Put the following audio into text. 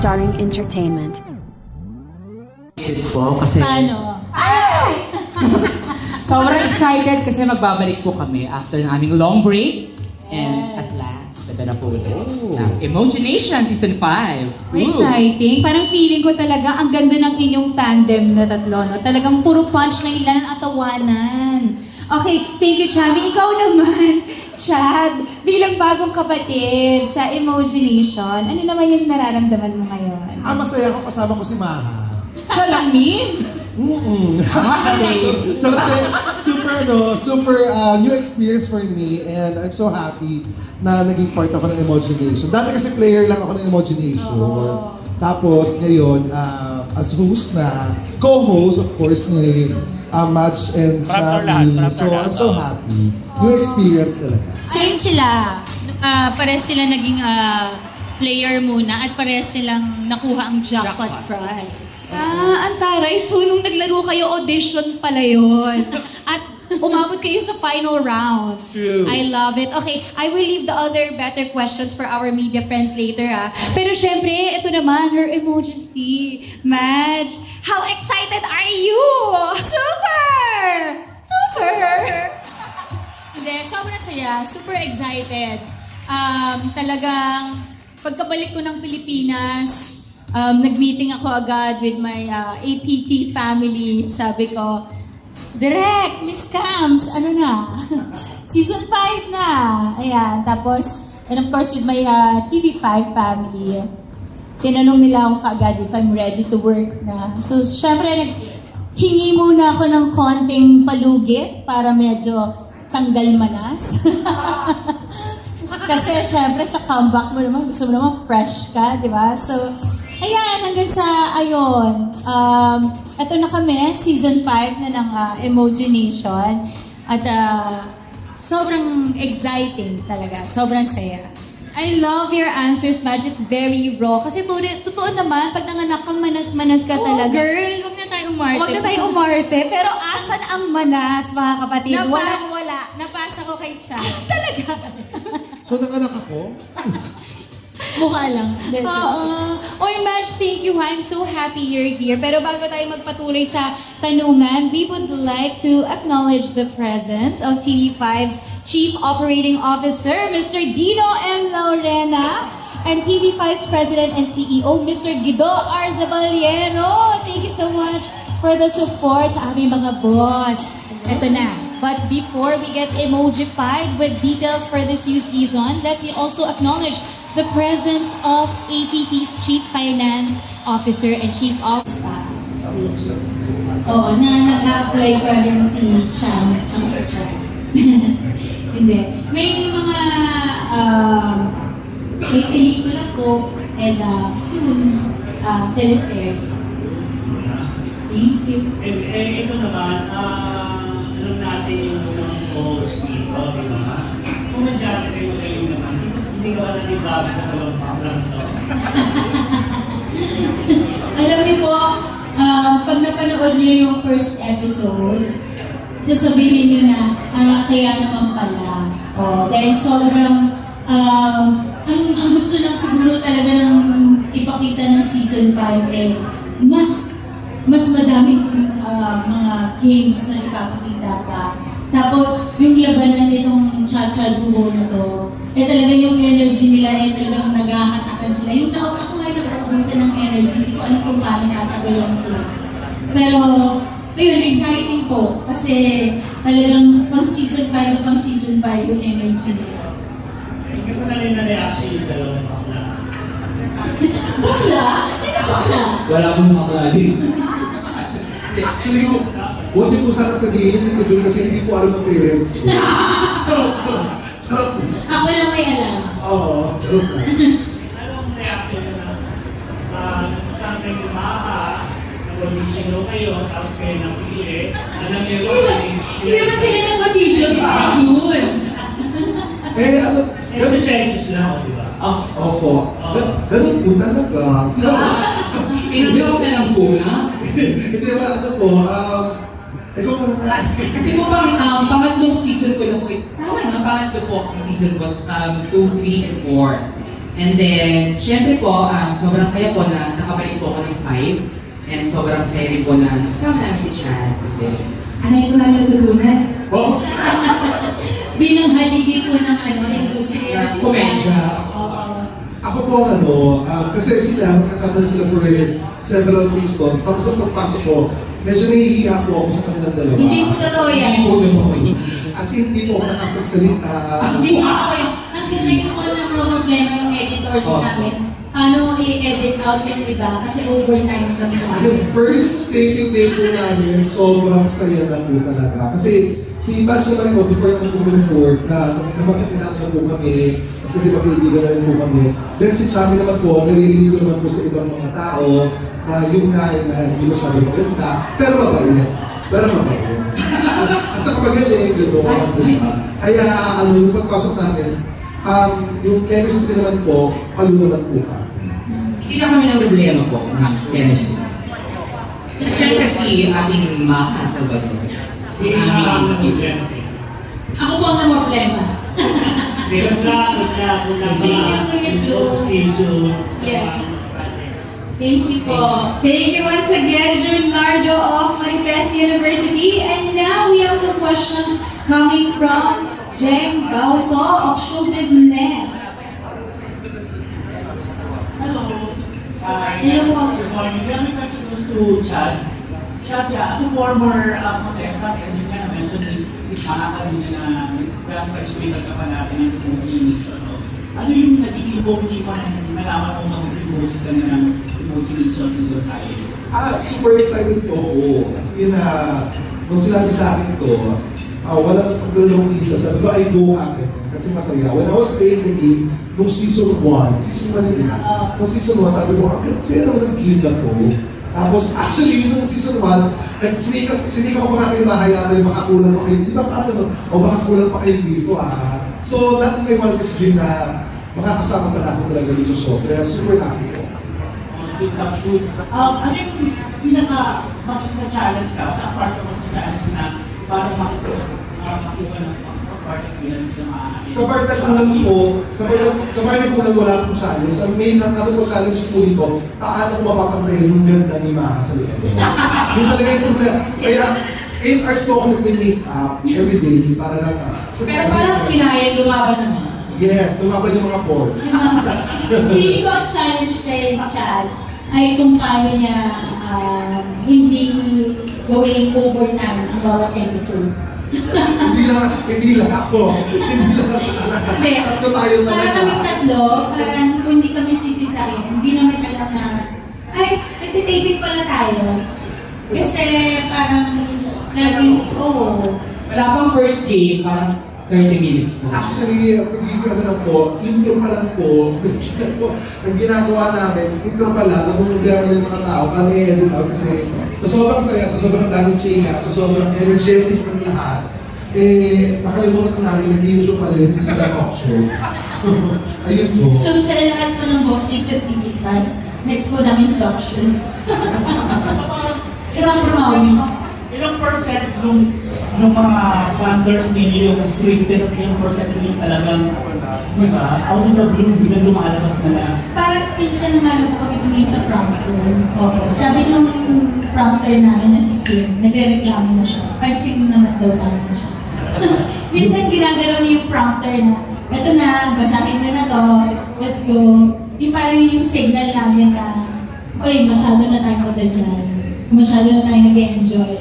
Starring Entertainment. Po, kasi Paano? sobrang excited kasi magbabalik po kami after ng aming long break. And at last, ganda na po ulit. Imagination Season 5. Exciting. Parang feeling ko talaga ang ganda ng inyong tandem na tatlo, no? Talagang puro punchline lang at tawanan. Okay, thank you, Chami. Ikaw naman, Chad, bilang bagong kapatid sa Imagination, ano naman yung nararamdaman mo ngayon? Masaya ako kasama ko si Maha. Siya lang, Min? Super new experience for me, and I'm so happy na naging part ako ng Imagination. Dati kasi player lang ako ng Imagination. Tapos ngayon, as host na, co-host of course ni Match and Chami. So I'm so happy. New experience talaga. Same sila. Pares sila naging player muna at pares silang nakuha ang jackpot prize. Ang taray. So, nung naglaro kayo, audition pala yun. At umabot kayo sa final round. True. I love it. Okay, I will leave the other better questions for our media friends later, Pero syempre, ito naman, Her Majesty, Madge. How excited are you? Super! Hindi, sobrang saya. Super excited. Talagang, pagkabalik ko ng Pilipinas, nag-meeting ako agad with my APT family. Sabi ko, Direk, Miss Cams, ano na? Season 5 na. Ayan, tapos, and of course with my TV5 family, tinanong nila ako kaagad if I'm ready to work na. So, syempre, hingi muna ako ng konting palugit para medyo tanggal manas. Kasi syempre sa comeback mo naman, gusto mo naman fresh ka, di ba? So, ayan, hanggang sa, ayun, ito na kami, season 5 na ng Imagination. At sobrang exciting talaga, sobrang saya. I love your answers, Madge. It's very raw. Kasi totoo naman, pag nanganak kang manas-manas ka talaga. Girl, huwag na tayo umarte. Huwag na tayo umarte. Pero asan ang manas, mga kapatid? Walang-wala. Napasa ko kay Chad. Talaga. So nanganak ako? Mukha lang. Oy, Madge, thank you. I'm so happy you're here. Pero bago tayo magpatuloy sa tanungan, we would like to acknowledge the presence of TV5's Chief Operating Officer, Mr. Dino M. Laurena, and TV5's President and CEO, Mr. Guido Arzabaliero. Thank you so much for the support sa aming mga boss. Ito na. But before we get emojified with details for this new season, let me also acknowledge the presence of APT's Chief Finance Officer and Chief of Staff. Oo, na nag-a-apply pa rin si Cham, Cham sa Cham. Hindi. May mga, may pelikula po and soon, teleserye. Thank you. Ito naman, alam natin yung unang host dito, di ba? Kung nandiyan kayo magaling naman, hindi ka ba nag-ibaba sa talampak lang ito? Alam niyo po, pag napanood niyo yung first episode, sasabihin niyo na, kaya naman pala. Dahil sobrang, ang gusto lang siguro talaga ng ipakita ng season 5 mas madaming mga games na ipapakita ka. Tapos, yung labanan nitong Cha-Cha Duo na to, talaga yung energy nila talagang naghahatakan sila. Yung naot ako ay napupusan ng energy, hindi ko alam kung paano sasabihin sila. Pero, ayun, exciting po. Kasi talagang pang season 5 na pang season 5 yung energy nila. Hindi ko na rin na-reaction yung dalawang bakla. Bakla? Sino bakla? Wala mong bakla din. Actually, huwag niyo po sana sabihin, hindi ko Jun, kasi hindi ko alam ng parents ko. Charot. Ako lang may alam. Oo, charot na. Anong reaction na sa akin yung Maha, nag-audition daw kayo, tapos kayo napili, alam niyo Hindi naman sila ng audition, Jun. Ano? Kasi seconds lang, di ba? Opo. Ganun po talaga. Inagaw ka lang po na? Hindi ba, ano po, ikaw mo na. Kasi po bang pangatlong season ko na po, tama na, pangatlo po ang season ko, 2, 3, and 4. And then, syempre po, sobrang saya po na nakabalik po ako ng 5. And sobrang saya rin po na nakasama namin si Chad kasi anay ko namin natutunan. Oh! Bilang haligi po ng industriya si Komensya. Ako po kasi sila, kasama sila for several seasons. Tapos ang pagpasok ko, medyo nahihiya po ako sa kanilang dalawa. Hindi po totoo yan. Hindi po totoo yan. As in, hindi po ako nakapagsalita. Hindi po totoo yan. Ang naging po ng problema yung editors namin. Paano i-edit out yung iba? Kasi overtime kami namin. First taping day po namin, sobrang saya na po talaga. Kasi si Bash naman po, before naman po kami ng-work, na magkakilala na po kami, kasi di ba kaibigan na rin po kami. Then si Chami naman po, naririnig ko naman po sa ibang mga tao, na yung nga na hindi masyado maganda, pero mabait. Pero mabait. At saka magaling, yun po. Kaya yung pagpasok namin, yung chemistry naman po, palo naman po ka. Hindi na kami ng problema po ng chemistry. Siyempre si ating Maka Salvador. Hindi na lang na problema. Ako po ang problema. Meron season. Yes. Thank you po. Thank you once again, Junardo of Maripes University. And now we have some questions coming from Jem Bauto of Show Business. Hello. Hello. Good morning. My question goes to Chad. Chad, as a former contestant, and yun nga na-mention ni Miss Maka kanina na kaya pa-explain ka pa natin ng emoji mission. Ano yung naging emoji mo nung nalaman mo mag-host ka na ng emoji mission sa society? Super excited po ako. Kasi nung sinabi sa akin to, walang pagdalawang isa. Sabi ko, I go happen. Kasi masaya. When I was playing the game, nung season 1 yun. Nung season 1, sabi ko, kasi naman ang game na to. Tapos, actually, nung season 1, sinika ko pa kayo mahayata yung makakulang pa kayo. Di ba parang o makakulang pa kayo dito So, lahat may wildest dream na makakasama pala ako talaga dito sa show. Kaya super happy ko. Ano yung pinaka-mas na-challenge ka? Sa part of the challenge na parang makuha ng part of Sa part na kulang po, sa part na kulang wala akong challenge. Ang main po challenge po dito, paano ko mapapantayin yung ganda ni Maka sa likod. Yun talaga yung problema. Kaya 8 hours po ako nag-make up everyday para lang Pero parang kinaya lumaban naman. Yes, lumaban yung mga pores. Hindi ko ang challenge kay Chad ay kung paano niya hindi gawing overtime ang bawat episode. hindi lang ako. Hindi lang ako talaga. Tatlo tayo talaga. Parang kami tatlo, parang kung hindi kami sisitahin, hindi naman alam na, ay, nagtitaping pala tayo. Kasi parang, laging, Wala pang first game, parang 30 minutes po. Actually, to give you lang po, intro pa lang po, ang ginagawa namin, intro pa lang, namumugyaman ng mga tao, paano i-edit out kasi sa sobrang saya, sa sobrang daming chika, sa sobrang energetic ng lahat, nakalimutan namin, nag-i-uso pala yung talk show. So, ayun po. So, sa lahat po ng boxing sa TV5, next po namin talk show. Kasama si Maui. Ilang percent nung mga planters ninyo yung scripted at ilang percent yung talagang, di ba, out of the blue, biglang lumalabas na lang. Parang minsan naman po kami tumingin sa prompter. Sabi nung prompter namin na si Kim, nagre-reklamo na siya. Kahit sino naman daw namin na siya. Minsan ginagalaw niya yung prompter na, eto na, basahin mo na to, let's go. Yung parang yung signal namin na, oy, masyado na tayo masyado na tayo nag-enjoy.